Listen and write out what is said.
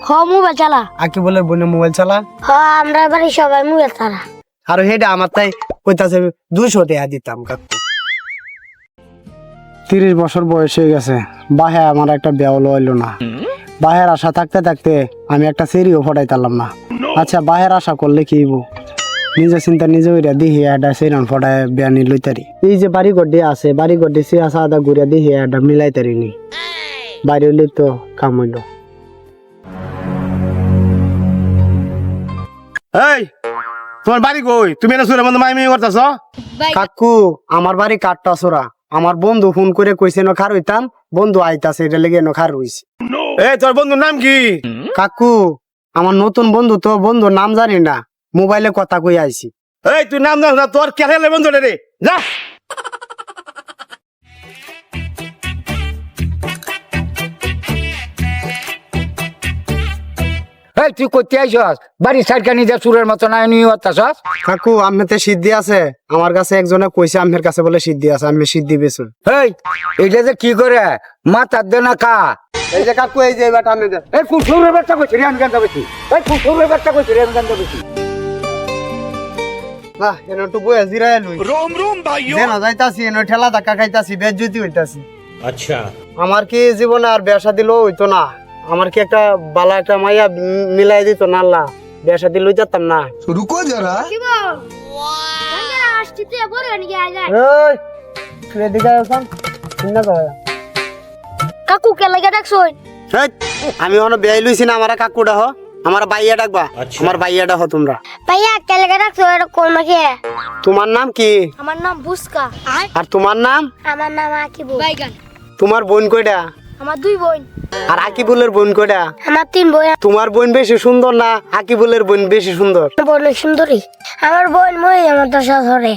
Mobile চালা। আকিবুলের বোনে mobile চালা। আমরা বাড়ি সবাই মোবাইল চালা। আর হেডা আমার তাই কইতাছে 200 টাকা দিতাম কাকু। 30 বছর বয়স হয়ে গেছে, বাহে আমার একটা বিয়া হইলো না। বাহের আশা থাকতে থাকতে আমি একটা সেরিও ফটাইতাম না। আচ্ছা বাহের আশা করলে কি হইব? নিজে চিন্তা নিজে হইরা দিহি একটা সেরান ফটায় বিয়া নি লইতারি। এই যে বাড়ি গড্ডে আছে, বাড়ি গড্ডে সে আসা আদা ঘুরিয়া দিহি একটা মিলাইতারি নি। বাড়ি হইলে তো কাম হইল। এই তোমার বাড়ি কই? তুমি না সুরে বন্ধু মাইমি করতেছ? কাকু আমার বাড়ি কাটতাছরা। আমার বন্ধু ফোন করে কইছে ন খার হইতাম, বন্ধু আইতাছে এটা লেগে ন খার হইছে। এই তোর বন্ধুর নাম কি? কাকু আমার নতুন বন্ধু তো, বন্ধুর নাম জানি না, মোবাইলে কথা কই আইছি। এই তুই নাম জানিস না, তোর কেন বন্ধু রে? যা এই তুই করতে আইসস বাড়ি সাইডখানি যা চুরের মতো নাই নিয়ে আসছস। কাকু আমেতে সিদ্ধি আছে, আমার কাছে একজনে কইছে আমের কাছে বলে সিদ্ধি আছে, আমি সিদ্ধি বেচুন। এই এটা যে কি করে মাথার দে না কা? এই যে কাকু এই যে বেটা আমি দে। এই কুসুরের বাচ্চা কইছি রে আমি জানতে পারছি। এই কুসুরের বাচ্চা কইছি রে আমি জানতে পারছি। বাহ এনো তো বয়ে জিরায় লই। রোম রোম ভাইও। যেন যাইতাছি এনো ঠেলা ধাক্কা খাইতাছি, বেজ্জতি হইতাছি। আচ্ছা আমার কি জীবনে আর বিয়া শাদী লো হইতো না? আমার কি একটা বালা একটা মাইয়া মিলাই দিত না আল্লাহ? বিয়া শাদী লই যেতাম না। रुको जरा এই তুই এদিকে আইছাম চিন্তা কর। কাকু কে লাগে ডাকছই? এই আমি ওনো বিয়াই লইছি না, আমারে কাকু ডাহ, আমার বাইয়া ডাকবা। আমার বাইয়া ডাহ তোমরা। ভাইয়া কে লাগে ডাকছো? এটা কোন মাকে? তোমার নাম কি? আমার নাম বুসকা। আর তোমার নাম? আমার নাম আকিবুল। বাইগান। তোমার বোন কয়টা? আমার 2 বোন। আর আকিবুলের বোন কয়টা? আমার 3 বোন। তোমার বোন বেশি সুন্দর না আকিবুলের বোন বেশি সুন্দর? বোন সুন্দরী। আমার বোন মই আমার 10 ধরে।